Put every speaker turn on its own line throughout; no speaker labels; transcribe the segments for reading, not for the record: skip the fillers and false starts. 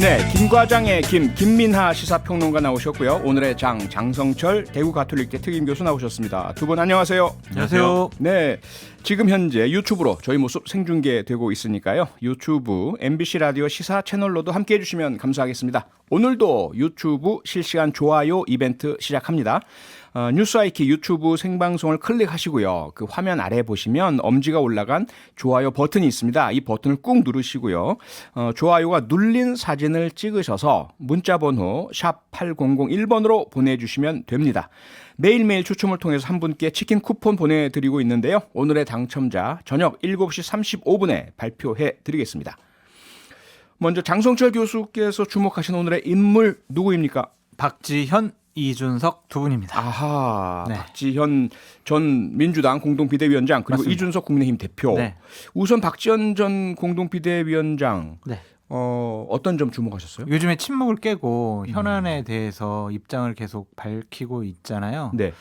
네, 김과장의 김민하 시사평론가 나오셨고요. 오늘의 장성철 대구 가톨릭대 특임교수 나오셨습니다. 두 분 안녕하세요.
안녕하세요.
네, 지금 현재 유튜브로 저희 모습 생중계되고 있으니까요. 유튜브 MBC 라디오 시사 채널로도 함께해 주시면 감사하겠습니다. 오늘도 유튜브 실시간 좋아요 이벤트 시작합니다. 뉴스아이키 유튜브 생방송을 클릭하시고요. 그 화면 아래 보시면 엄지가 올라간 좋아요 버튼이 있습니다. 이 버튼을 꾹 누르시고요. 좋아요가 눌린 사진을 찍으셔서 문자번호 샵 8001번으로 보내주시면 됩니다. 매일매일 추첨을 통해서 한 분께 치킨 쿠폰 보내드리고 있는데요. 오늘의 당첨자 저녁 7시 35분에 발표해 드리겠습니다. 먼저 장성철 교수께서 주목하신 오늘의 인물 누구입니까?
박지현, 이준석 두 분입니다.
아하,
네.
박지현 전 민주당 공동비대위원장 그리고
맞습니다.
이준석 국민의힘 대표.
네.
우선 박지현 전 공동비대위원장
네.
어떤 점 주목하셨어요?
요즘에 침묵을 깨고 현안에 대해서 입장을 계속 밝히고 있잖아요.
네.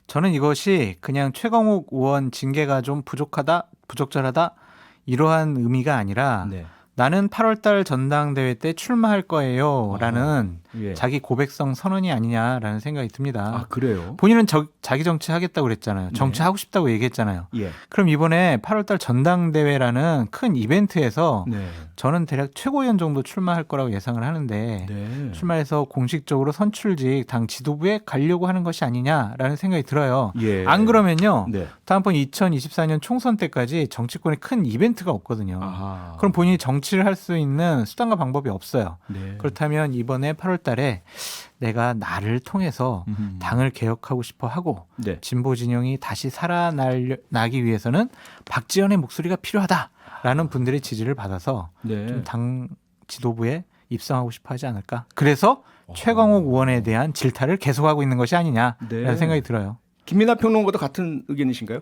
저는 이것이 그냥 최강욱 의원 징계가 좀 부적절하다 이러한 의미가 아니라
네.
나는 8월달 전당대회 때 출마할 거예요라는
예.
자기 고백성 선언이 아니냐라는 생각이 듭니다.
아, 그래요?
본인은 자기 정치 하겠다고 그랬잖아요. 정치하고 싶다고 얘기했잖아요.
예.
그럼 이번에 8월달 전당대회라는 큰 이벤트에서
네.
저는 대략 최고위원 정도 출마할 거라고 예상을 하는데
네.
출마해서 공식적으로 선출직 당 지도부에 가려고 하는 것이 아니냐라는 생각이 들어요.
예.
안 그러면요.
네.
다음번 2024년 총선 때까지 정치권에 큰 이벤트가 없거든요.
아하.
그럼 본인이 정치를 할 수 있는 수단과 방법이 없어요.
네.
그렇다면 이번에 8월 달에 내가 나를 통해서 당을 개혁하고 싶어 하고
네.
진보 진영이 다시 살아나기 위해서는 박지원의 목소리가 필요하다라는 분들의 지지를 받아서
네.
좀 당 지도부에 입성하고 싶어 하지 않을까. 그래서 최강욱 의원에 대한 질타를 계속하고 있는 것이 아니냐라는
네.
생각이 들어요.
김민하 평론가도 같은 의견이신가요?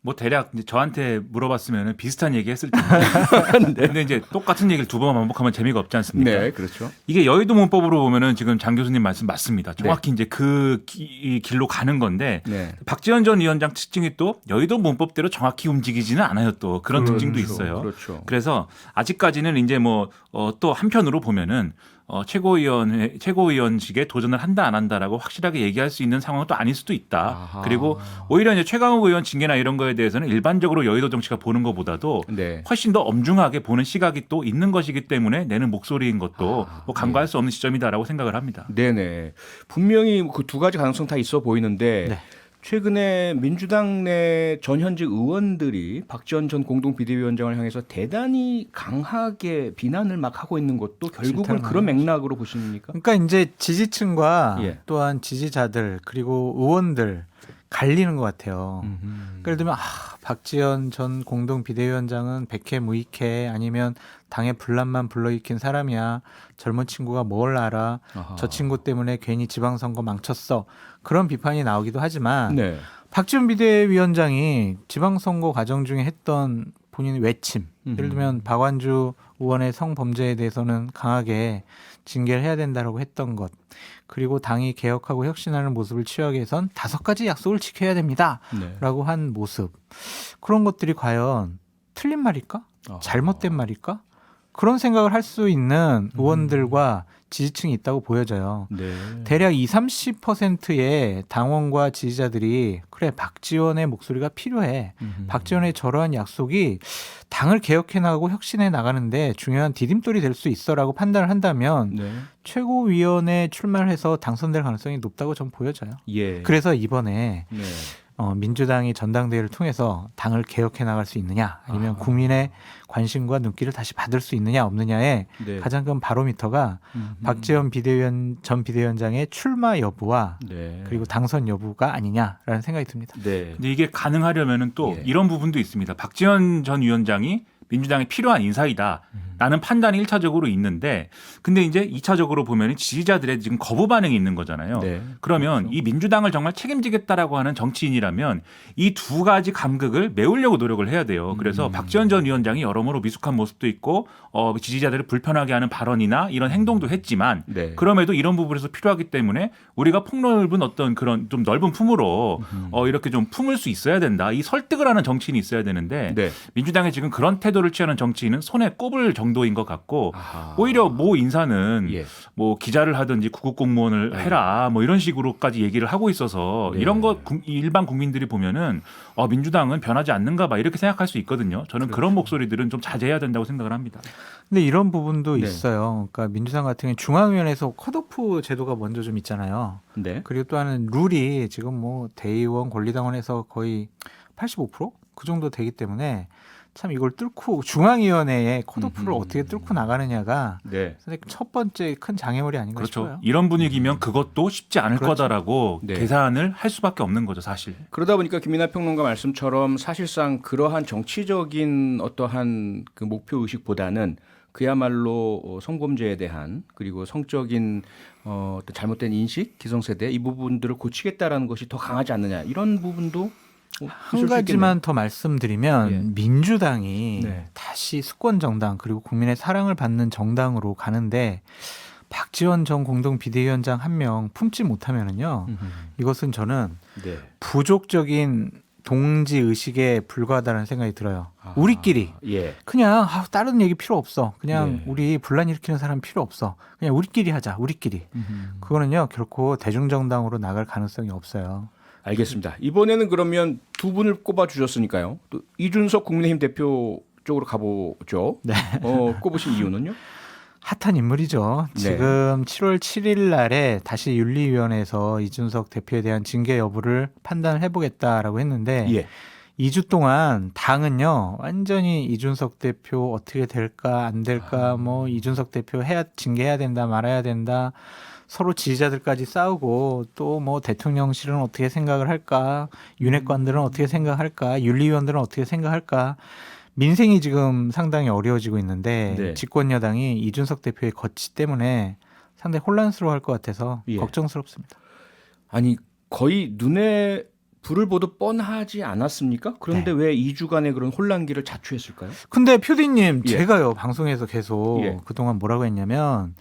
뭐 대략 이제 저한테 물어봤으면 비슷한 얘기 했을 텐데. 근데 이제 똑같은 얘기를 두 번 반복하면 재미가 없지 않습니까?
네, 그렇죠.
이게 여의도 문법으로 보면은 지금 장 교수님 말씀 맞습니다. 정확히 이제 그 길로 가는 건데
네.
박지원 전 위원장 특징이 또 여의도 문법대로 정확히 움직이지는 않아요. 또 그런 특징도
그렇죠.
있어요.
그렇죠.
그래서 아직까지는 이제 뭐 또 한편으로 보면은 최고위원직에 도전을 한다 안 한다라고 확실하게 얘기할 수 있는 상황은 또 아닐 수도 있다.
아하.
그리고 오히려 이제 최강욱 의원 징계나 이런 거에 대해서는 일반적으로 여의도 정치가 보는 것보다도
네.
훨씬 더 엄중하게 보는 시각이 또 있는 것이기 때문에 내는 목소리인 것도 뭐 간과할 수 없는 지점이다라고 생각을 합니다.
네네. 분명히 그 두 가지 가능성 다 있어 보이는데
네.
최근에 민주당 내 전현직 의원들이 박지원 전 공동비대위원장을 향해서 대단히 강하게 비난을 막 하고 있는 것도 결국은
질타를
그런
많이
맥락으로 보십니까?
그러니까 이제 지지층과
예.
또한 지지자들 그리고 의원들 갈리는 것 같아요. 예를 들면 박지원 전 공동 비대위원장은 백해 무익해 아니면 당의 분란만 불러일으킨 사람이야. 젊은 친구가 뭘 알아.
아하.
저 친구 때문에 괜히 지방선거 망쳤어. 그런 비판이 나오기도 하지만
네.
박지원 비대위원장이 지방선거 과정 중에 했던 본인의 외침 예를 들면 박완주 의원의 성범죄에 대해서는 강하게 징계를 해야 된다고 했던 것 그리고 당이 개혁하고 혁신하는 모습을 취하기 위해선 5가지 약속을 지켜야 됩니다.
네.
라고 한 모습 그런 것들이 과연 틀린 말일까? 잘못된 말일까? 그런 생각을 할 수 있는 의원들과 지지층이 있다고 보여져요.
네.
대략 20-30%의 당원과 지지자들이 그래 박지원의 목소리가 필요해. 박지원의 저러한 약속이 당을 개혁해 나가고 혁신해 나가는데 중요한 디딤돌이 될 수 있어라고 판단을 한다면
네.
최고위원에 출마를 해서 당선될 가능성이 높다고 전 보여져요.
예.
그래서 이번에
네.
민주당이 전당대회를 통해서 당을 개혁해 나갈 수 있느냐 아니면 국민의 관심과 눈길을 다시 받을 수 있느냐 없느냐의
네.
가장 큰 바로미터가 박지원 전 비대위원장의 출마 여부와
네.
그리고 당선 여부가 아니냐라는 생각이 듭니다.
네.
근데 이게 가능하려면은 또
예.
이런 부분도 있습니다. 박지원 전 위원장이 민주당에 필요한 인사이다라는 판단이 1차적으로 있는데 근데 이제 2차적으로 보면 지지자들의 지금 거부 반응이 있는 거잖아요.
네.
그러면
그렇죠.
이 민주당을 정말 책임지겠다라고 하는 정치인이라면 이 두 가지 감극을 메우려고 노력을 해야 돼요. 그래서 박지원 전 위원장이 여러모로 미숙한 모습도 있고 지지자들을 불편하게 하는 발언이나 이런 행동도 했지만
네.
그럼에도 이런 부분에서 필요하기 때문에 우리가 폭넓은 어떤 그런 좀 넓은 품으로 이렇게 좀 품을 수 있어야 된다. 이 설득을 하는 정치인이 있어야 되는데
네.
민주당에 지금 그런 태도 태도를 취하는 정치인은 손에 꼽을 정도인 것 같고
아하.
오히려 모 인사는
예.
뭐 기자를 하든지 구급 공무원을 해라 뭐 이런 식으로까지 얘기를 하고 있어서
네.
이런 거 일반 국민들이 보면은 민주당은 변하지 않는가 봐 이렇게 생각할 수 있거든요. 저는
그렇죠.
그런 목소리들은 좀 자제해야 된다고 생각을 합니다.
근데 이런 부분도
네.
있어요. 그러니까 민주당 같은 경우 중앙위원회에서 컷오프 제도가 먼저 좀 있잖아요.
네.
그리고 또 하나는 룰이 지금 뭐 대의원, 권리당원에서 거의 85%그 정도 되기 때문에 참 이걸 뚫고 중앙위원회에 컷오프를 어떻게 뚫고 나가느냐가
네.
선생님 첫 번째 큰 장애물이 아닌가
그렇죠.
싶어요.
이런 분위기면 그것도 쉽지 않을
그렇죠.
거다라고
네.
계산을 할 수밖에 없는 거죠, 사실.
그러다 보니까 김민하 평론가 말씀처럼 사실상 그러한 정치적인 어떠한 그 목표 의식보다는 그야말로 성범죄에 대한 그리고 성적인 어떤 잘못된 인식, 기성세대 이 부분들을 고치겠다라는 것이 더 강하지 않느냐 이런 부분도
한 가지만 더 말씀드리면
예.
민주당이
네.
다시 수권 정당 그리고 국민의 사랑을 받는 정당으로 가는데 박지원 전 공동 비대위원장 한 명 품지 못하면은요. 이것은 저는
네.
부족적인 동지 의식에 불과하다는 생각이 들어요.
아,
우리끼리
예.
그냥 다른 얘기 필요 없어. 그냥
네.
우리 분란 일으키는 사람 필요 없어. 그냥 우리끼리 하자. 우리끼리. 그거는요 결코 대중정당으로 나갈 가능성이 없어요.
알겠습니다. 이번에는 그러면 두 분을 꼽아 주셨으니까요. 또 이준석 국민의힘 대표 쪽으로 가보죠.
네.
꼽으신 이유는요?
핫한 인물이죠.
네.
지금 7월 7일 날에 다시 윤리위원회에서 이준석 대표에 대한 징계 여부를 판단을 해보겠다라고 했는데
예.
2주 동안 당은요 완전히 이준석 대표 어떻게 될까 안 될까 뭐 이준석 대표 징계해야 된다 말아야 된다 서로 지지자들까지 싸우고 또 뭐 대통령실은 어떻게 생각을 할까 윤핵관들은 어떻게 생각할까 윤리위원들은 어떻게 생각할까 민생이 지금 상당히 어려워지고 있는데
네.
집권 여당이 이준석 대표의 거취 때문에 상당히 혼란스러워할 것 같아서
예.
걱정스럽습니다.
아니 거의 눈에 불을 보듯 뻔하지 않았습니까? 그런데 왜 2주간의 그런 혼란기를 자초했을까요?
근데 표디님
예.
제가요 방송에서 계속
예.
그동안 뭐라고 했냐면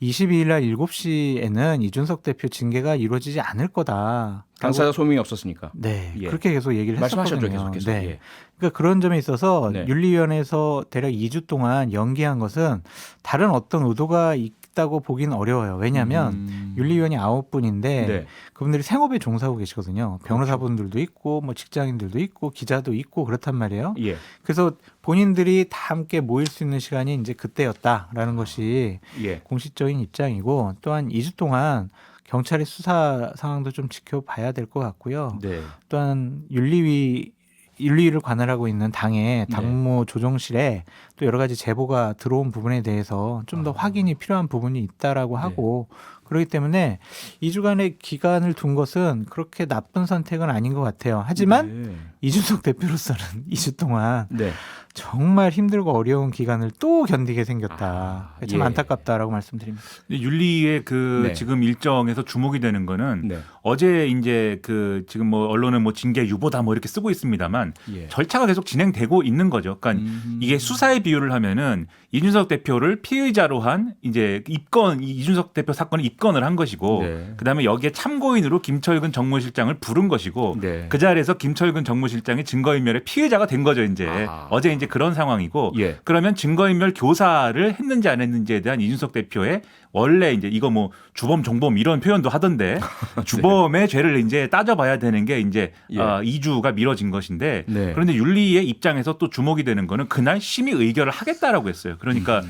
22일 날 7시에는 이준석 대표 징계가 이루어지지 않을 거다.
당사자 소명이 없었으니까.
네,
예.
그렇게 계속 얘기를
말씀하셨죠,
했었거든요.
계속해서.
네.
예.
그러니까 그런 점에 있어서
네.
윤리위원회에서 대략 2주 동안 연기한 것은 다른 어떤 의도가 있다고 보기는 어려워요. 왜냐하면 윤리위원이 9분인데
네.
그분들이 생업에 종사하고 계시거든요. 변호사분들도 있고 뭐 직장인들도 있고 기자도 있고 그렇단 말이에요.
예.
그래서 본인들이 다 함께 모일 수 있는 시간이 이제 그때였다라는 것이
예.
공식적인 입장이고 또한 2주 동안 경찰의 수사 상황도 좀 지켜봐야 될 것 같고요.
네.
또한 윤리위를 관할하고 있는 당의 당무 조정실에 또 여러 가지 제보가 들어온 부분에 대해서 좀 더 확인이 필요한 부분이 있다라고 하고 그렇기 때문에 2주간의 기간을 둔 것은 그렇게 나쁜 선택은 아닌 것 같아요. 하지만
네.
이준석 대표로서는 2주 동안
네.
정말 힘들고 어려운 기간을 또 견디게 생겼다. 참
예.
안타깝다라고 말씀드립니다.
윤리의 그
네.
지금 일정에서 주목이 되는 거는
네.
어제 이제 그 지금 뭐 언론은 뭐 징계 유보다 뭐 이렇게 쓰고 있습니다만
예.
절차가 계속 진행되고 있는 거죠. 그러니까 이게 수사에 비유를 하면은 이준석 대표를 피의자로 한 이제 이준석 대표 사건을 입건을 한 것이고
네.
그다음에 여기에 참고인으로 김철근 정무실장을 부른 것이고
네.
그 자리에서 김철근 정무실장이 증거인멸의 피의자가 된 거죠. 이제 어제 이제 그런 상황이고
예.
그러면 증거인멸 교사를 했는지 안 했는지에 대한 이준석 대표의 원래 이제 이거 뭐 주범 종범 이런 표현도 하던데 주범의 죄를 이제 따져봐야 되는 게 이제
예.
2주가 미뤄진 것인데
네.
그런데 윤리의 입장에서 또 주목이 되는 거는 그날 심의 의결을 하겠다라고 했어요. 그러니까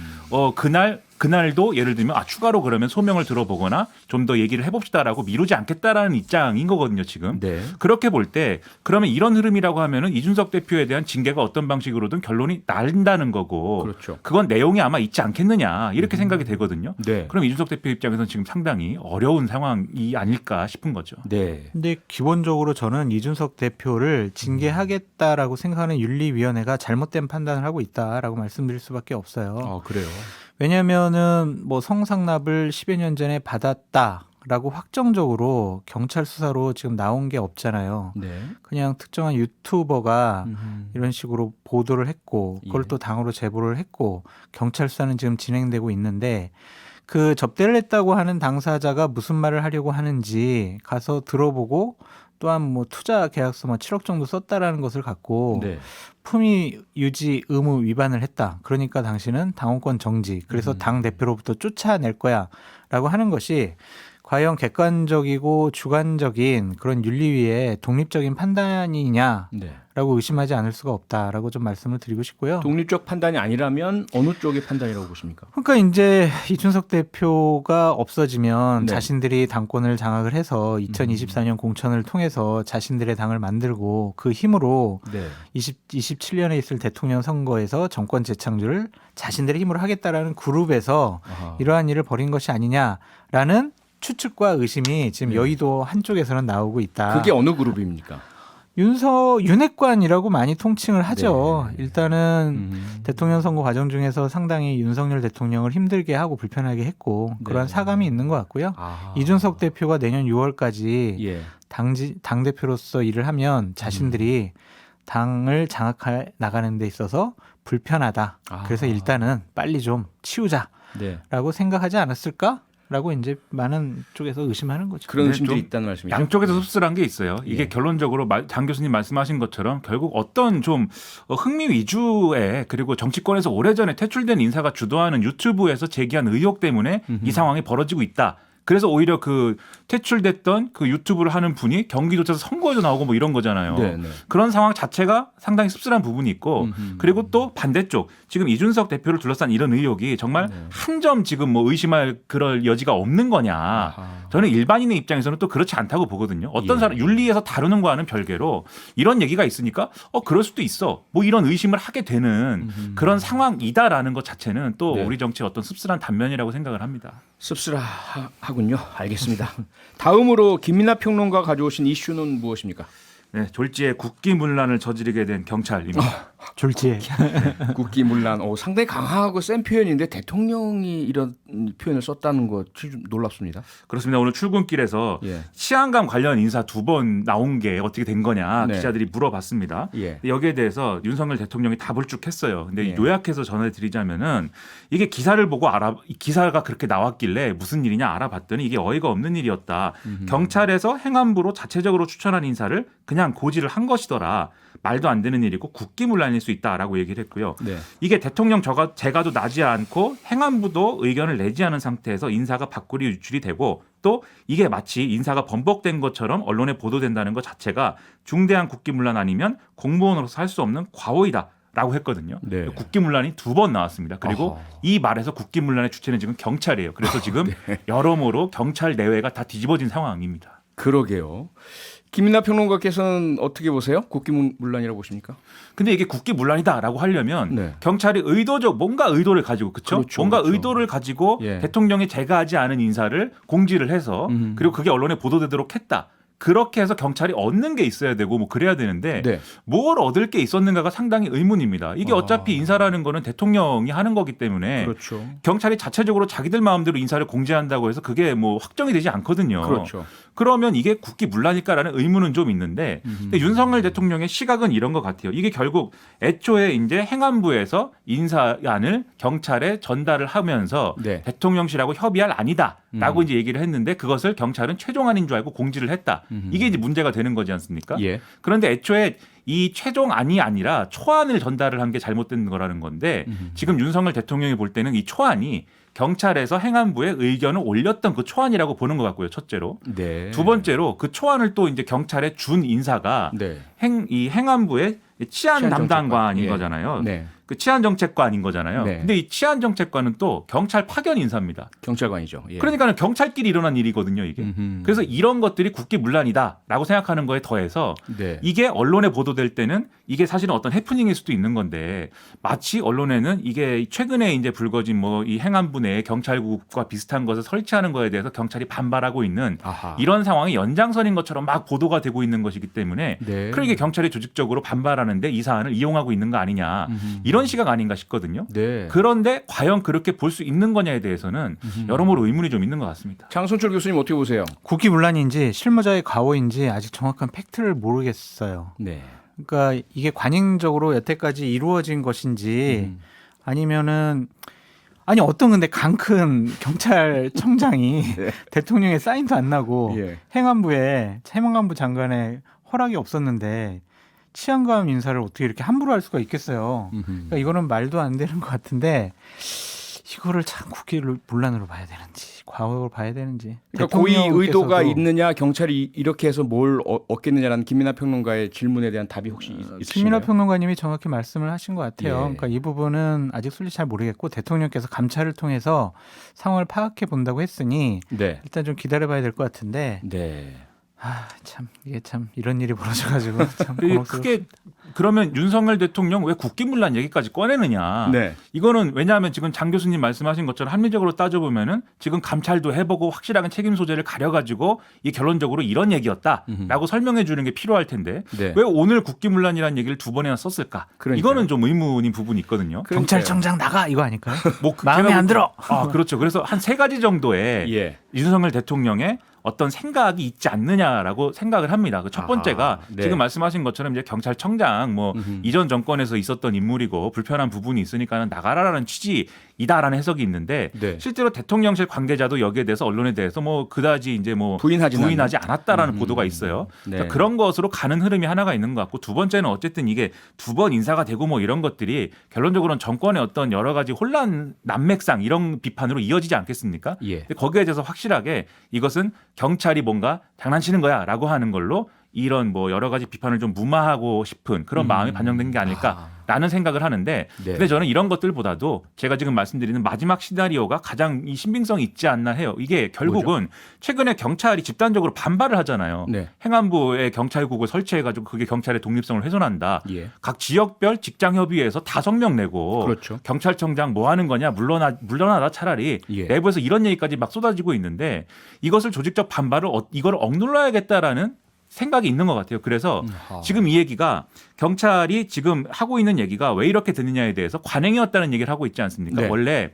그날도 예를 들면 추가로 그러면 소명을 들어보거나 좀 더 얘기를 해봅시다라고 미루지 않겠다라는 입장인 거거든요. 지금
네.
그렇게 볼 때 그러면 이런 흐름이라고 하면은 이준석 대표에 대한 징계가 어떤 방식으로든 결론이 난다는 거고
그렇죠.
그건 내용이 아마 있지 않겠느냐 이렇게 생각이 되거든요.
네.
그럼 이준석 대표 입장에서는 지금 상당히 어려운 상황이 아닐까 싶은 거죠.
네.
근데 기본적으로 저는 이준석 대표를 징계하겠다라고 생각하는 윤리위원회가 잘못된 판단을 하고 있다라고 말씀드릴 수밖에 없어요.
그래요.
왜냐하면은 뭐 성상납을 10여 년 전에 받았다라고 확정적으로 경찰 수사로 지금 나온 게 없잖아요.
네.
그냥 특정한 유튜버가 이런 식으로 보도를 했고 그걸
예.
또 당으로 제보를 했고 경찰 수사는 지금 진행되고 있는데 그 접대를 했다고 하는 당사자가 무슨 말을 하려고 하는지 가서 들어보고 또한 뭐 투자 계약서 뭐 7억 정도 썼다라는 것을 갖고
네.
품위 유지 의무 위반을 했다. 그러니까 당신은 당원권 정지. 그래서 당 대표로부터 쫓아낼 거야라고 하는 것이 과연 객관적이고 주관적인 그런 윤리위의 독립적인 판단이냐라고
네.
의심하지 않을 수가 없다라고 좀 말씀을 드리고 싶고요.
독립적 판단이 아니라면 어느 쪽의 판단이라고 보십니까?
그러니까 이제 이준석 대표가 없어지면
네.
자신들이 당권을 장악을 해서 2024년 공천을 통해서 자신들의 당을 만들고 그 힘으로
네.
27년에 있을 대통령 선거에서 정권 재창출을 자신들의 힘으로 하겠다라는 그룹에서
아하.
이러한 일을 벌인 것이 아니냐라는 추측과 의심이 지금
네.
여의도 한쪽에서는 나오고 있다.
그게 어느 그룹입니까?
윤핵관이라고 많이 통칭을 하죠.
네.
일단은 대통령 선거 과정 중에서 상당히 윤석열 대통령을 힘들게 하고 불편하게 했고 그러한
네.
사감이 있는 것 같고요.
아하.
이준석 대표가 내년 6월까지
예.
당 대표로서 일을 하면 자신들이 당을 장악해 나가는 데 있어서 불편하다.
아.
그래서 일단은 빨리 좀 치우자라고
네.
생각하지 않았을까? 라고 이제 많은 쪽에서 의심하는 거죠.
그런
네,
의심들이
좀
있다는 말씀이죠.
양쪽에서 씁쓸한 게 있어요. 이게
예.
결론적으로 장 교수님 말씀하신 것처럼 결국 어떤 좀 흥미 위주의 그리고 정치권에서 오래전에 퇴출된 인사가 주도하는 유튜브에서 제기한 의혹 때문에 이 상황이 벌어지고 있다. 그래서 오히려 그 퇴출됐던 그 유튜브를 하는 분이 경기도에서 선거에도 나오고 뭐 이런 거잖아요.
네, 네.
그런 상황 자체가 상당히 씁쓸한 부분이 있고 그리고 또 반대쪽 지금 이준석 대표를 둘러싼 이런 의혹이 정말
네.
한 점 지금 뭐 의심할 그럴 여지가 없는 거냐.
아하.
저는 일반인의 입장에서는 또 그렇지 않다고 보거든요. 어떤
예.
사람 윤리에서 다루는 거와는 별개로 이런 얘기가 있으니까 그럴 수도 있어. 뭐 이런 의심을 하게 되는 그런 상황이다라는 것 자체는 또
네.
우리 정치의 어떤 씁쓸한 단면이라고 생각을 합니다.
씁쓸하군요. 알겠습니다. 다음으로 김민하 평론가 가져오신 이슈는 무엇입니까?
네, 졸지에 국기문란을 저지르게 된 경찰입니다.
졸지에.
국기문란. 상당히 강하고 센 표현인데 대통령이 이런 표현을 썼다는 것이 좀 놀랍습니다.
그렇습니다. 오늘 출근길에서
예.
치안감 관련 인사 2번 나온 게 어떻게 된 거냐
네.
기자들이 물어봤습니다.
예.
여기에 대해서 윤석열 대통령이 답을 쭉 했어요. 근데
예.
요약해서 전해드리자면은 이게 기사를 보고 기사가 그렇게 나왔길래 무슨 일이냐 알아봤더니 이게 어이가 없는 일이었다. 경찰에서 행안부로 자체적으로 추천한 인사를 그냥 고지를 한 것이더라. 말도 안 되는 일이고 국기문란일 수 있다라고 얘기를 했고요.
네.
이게 대통령 제가도 나지 않고 행안부도 의견을 내지 않은 상태에서 인사가 밖으로 유출이 되고 또 이게 마치 인사가 번복된 것처럼 언론에 보도된다는 것 자체가 중대한 국기문란 아니면 공무원으로서 할 수 없는 과오이다. 라고 했거든요.
네.
국기문란이 2번 나왔습니다. 그리고
아하.
이 말에서 국기문란의 주체는 지금 경찰이에요. 그래서 지금
네.
여러모로 경찰 내외가 다 뒤집어진 상황입니다.
그러게요. 김민하 평론가께서는 어떻게 보세요? 국기문란이라고 보십니까?
근데 이게 국기문란이다라고 하려면
네.
경찰이 뭔가 의도를 가지고 그렇죠? 뭔가
그렇죠.
의도를 가지고
예.
대통령이 제거하지 않은 인사를 공지를 해서 그리고 그게 언론에 보도되도록 했다. 그렇게 해서 경찰이 얻는 게 있어야 되고 뭐 그래야 되는데
네.
뭘 얻을 게 있었는가가 상당히 의문입니다. 이게 어차피 인사라는 거는 대통령이 하는 거기 때문에
그렇죠.
경찰이 자체적으로 자기들 마음대로 인사를 공지한다고 해서 그게 뭐 확정이 되지 않거든요.
그렇죠.
그러면 이게 국기문란일까라는 의문은 좀 있는데 근데 윤석열 대통령의 시각은 이런 것 같아요. 이게 결국 애초에 이제 행안부에서 인사안을 경찰에 전달을 하면서
네.
대통령실하고 협의할 아니다라고 이제 얘기를 했는데 그것을 경찰은 최종안인 줄 알고 공지를 했다. 이게 이제 문제가 되는 거지 않습니까?
예.
그런데 애초에 이 최종안이 아니라 초안을 전달을 한 게 잘못된 거라는 건데 지금 윤석열 대통령이 볼 때는 이 초안이 경찰에서 행안부에 의견을 올렸던 그 초안이라고 보는 것 같고요. 첫째로.
네.
두 번째로 그 초안을 또 이제 경찰에 준 인사가
네.
이 행안부의 치안
치안정책관.
담당관인
예.
거잖아요.
네.
그 치안정책관인 거잖아요.
네.
근데 이 치안정책관은 또 경찰 파견 인사입니다.
경찰관이죠. 예.
그러니까 경찰끼리 일어난 일이거든요, 이게. 그래서 이런 것들이 국기문란이다라고 생각하는 거에 더해서
네.
이게 언론에 보도될 때는 이게 사실은 어떤 해프닝일 수도 있는 건데 마치 언론에는 이게 최근에 이제 불거진 뭐 이 행안부 내에 경찰국과 비슷한 것을 설치하는 거에 대해서 경찰이 반발하고 있는
아하.
이런 상황이 연장선인 것처럼 막 보도가 되고 있는 것이기 때문에
네.
그러니까 경찰이 조직적으로 반발하는데 이 사안을 이용하고 있는 거 아니냐 이런 시각 아닌가 싶거든요.
네.
그런데 과연 그렇게 볼 수 있는 거냐에 대해서는 여러모로 의문이 좀 있는 것 같습니다.
장순철 교수님 어떻게 보세요?
국기문란인지 실무자의 과오인지 아직 정확한 팩트를 모르겠어요.
네.
그러니까 이게 관행적으로 여태까지 이루어진 것인지 아니면은 아니 어떤 근데 강큰 경찰청장이
네.
대통령의 사인도 안 나고
예.
행안부 장관의 허락이 없었는데 치안감 인사를 어떻게 이렇게 함부로 할 수가 있겠어요. 그러니까 이거는 말도 안 되는 것 같은데 이거를 참 국기를 논란으로 봐야 되는지 과거로 봐야 되는지.
그러니까 고의 의도가
대통령께서도
있느냐 경찰이 이렇게 해서 뭘 얻겠느냐라는 김민하 평론가의 질문에 대한 답이 혹시 있으신가요?
김민하 평론가님이 정확히 말씀을 하신 것 같아요.
예.
그러니까 이 부분은 아직 솔직히 잘 모르겠고 대통령께서 감찰을 통해서 상황을 파악해 본다고 했으니
네.
일단 좀 기다려봐야 될 것 같은데
네.
참 이게 참 이런 일이 벌어져가지고 참
그
고맙습니다.
크게 그러면 윤석열 대통령 왜 국기문란 얘기까지 꺼내느냐?
네.
이거는 왜냐하면 지금 장 교수님 말씀하신 것처럼 합리적으로 따져보면은 지금 감찰도 해보고 확실하게 책임 소재를 가려가지고 이 결론적으로 이런 얘기였다라고 설명해 주는 게 필요할 텐데
네.
왜 오늘 국기문란이라는 얘기를 두 번이나 썼을까?
그러니까요.
이거는 좀 의문인 부분이 있거든요.
경찰청장 나가 이거 아닐까요?
뭐
마음에
제가
안 들어.
아 그렇죠. 그래서 한 세 가지 정도의
예.
윤석열 대통령의 어떤 생각이 있지 않느냐라고 생각을 합니다. 그 첫 번째가
아하, 네.
지금 말씀하신 것처럼 이제 경찰청장 뭐 이전 정권에서 있었던 인물이고 불편한 부분이 있으니까는 나가라라는 취지이다라는 해석이 있는데
네.
실제로 대통령실 관계자도 여기에 대해서 언론에 대해서 뭐 그다지 이제 뭐
부인하지
않았다라는 보도가 있어요.
네.
그러니까 그런 것으로 가는 흐름이 하나가 있는 것 같고 두 번째는 어쨌든 이게 두 번 인사가 되고 뭐 이런 것들이 결론적으로는 정권의 어떤 여러 가지 혼란 난맥상 이런 비판으로 이어지지 않겠습니까?
예.
근데 거기에 대해서 확실하게 이것은 경찰이 뭔가 장난치는 거야라고 하는 걸로 이런 뭐 여러 가지 비판을 좀 무마하고 싶은 그런 마음이 반영된 게 아닐까라는 생각을 하는데
네.
근데 저는 이런 것들보다도 제가 지금 말씀드리는 마지막 시나리오가 가장 이 신빙성이 있지 않나 해요. 이게 결국은 최근에 경찰이 집단적으로 반발을 하잖아요.
네.
행안부에 경찰국을 설치해가지고 그게 경찰의 독립성을 훼손한다.
예.
각 지역별 직장협의회에서 다 성명 내고
그렇죠.
경찰청장 뭐 하는 거냐 물러나다 차라리
예.
내부에서 이런 얘기까지 막 쏟아지고 있는데 이것을 조직적 반발을 이걸 억눌러야겠다라는 생각이 있는 것 같아요. 그래서 지금 이 얘기가 경찰이 지금 하고 있는 얘기가 왜 이렇게 되느냐에 대해서 관행이었다는 얘기를 하고 있지 않습니까?
네.
원래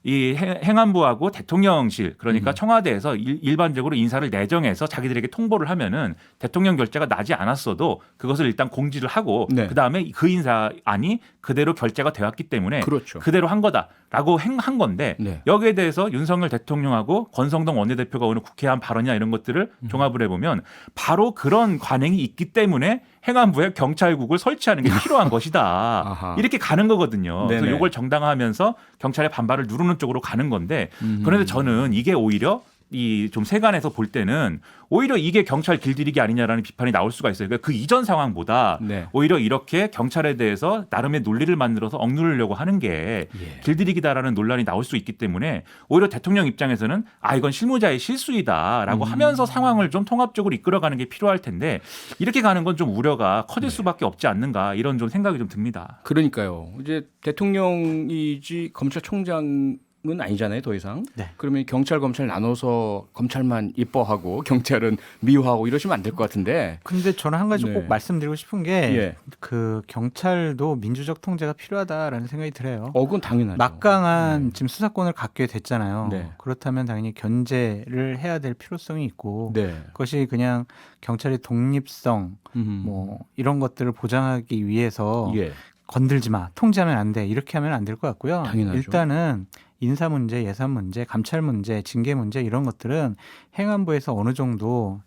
이 행안부하고 대통령실 그러니까 청와대에서 일반적으로 인사를 내정해서 자기들에게 통보를 하면은 대통령 결재가 나지 않았어도 그것을 일단 공지를 하고
네.
그다음에 그 인사안이 그대로 결재가 되었기 때문에
그렇죠.
그대로 한 거다라고 한 건데
네.
여기에 대해서 윤석열 대통령하고 권성동 원내대표가 오늘 국회에 한 발언이나 이런 것들을 종합을 해보면 바로 그런 관행이 있기 때문에 행안부에 경찰국을 설치하는 게 필요한 것이다.
아하.
이렇게 가는 거거든요.
네네.
그래서 이걸 정당화하면서 경찰의 반발을 누르는 쪽으로 가는 건데 그런데 저는 이게 오히려 이 좀 세간에서 볼 때는 오히려 이게 경찰 길들이기 아니냐라는 비판이 나올 수가 있어요. 그러니까 그 이전 상황보다
네.
오히려 이렇게 경찰에 대해서 나름의 논리를 만들어서 억누르려고 하는 게
예.
길들이기다라는 논란이 나올 수 있기 때문에 오히려 대통령 입장에서는 이건 실무자의 실수이다라고 하면서 상황을 좀 통합적으로 이끌어가는 게 필요할 텐데 이렇게 가는 건 좀 우려가 커질 수밖에 없지 않는가 이런 좀 생각이 좀 듭니다.
그러니까요. 이제 대통령이지 검찰총장은 아니잖아요, 더 이상.
네.
그러면 경찰 검찰 나눠서 검찰만 이뻐하고 경찰은 미워하고 이러시면 안 될 것 같은데.
근데 저는 한 가지
네.
꼭 말씀드리고 싶은 게
예.
그 경찰도 민주적 통제가 필요하다라는 생각이 들어요.
그건 당연하죠.
막강한 지금 수사권을 갖게 됐잖아요.
네.
그렇다면 당연히 견제를 해야 될 필요성이 있고
네.
그것이 그냥 경찰의 독립성 뭐 이런 것들을 보장하기 위해서
예.
건들지 마, 통제하면 안 돼 이렇게 하면 안 될 것 같고요.
당연하죠.
일단은 인사 문제, 예산 문제, 감찰 문제, 징계 문제 이런 것들은 행안부에서 어느 정도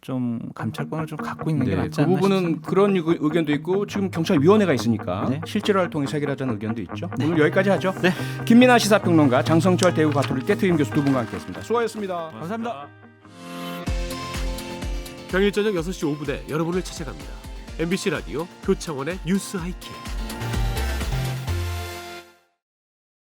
좀 감찰권을 좀 갖고 있는 게
네,
맞지
그
않나
부분은
싶습니다.
그런 의견도 있고 지금 경찰위원회가 있으니까
네.
실질화를 통해 해결하자는 의견도 있죠. 오늘 여기까지 하죠.
네.
김민하 시사평론가, 장성철 대구 가톨릭대 특임 교수 두 분과 함께했습니다. 수고하셨습니다.
감사합니다.
평일 저녁 6시 5분에 여러분을 찾아갑니다. MBC 라디오 표창원의 뉴스 하이킥.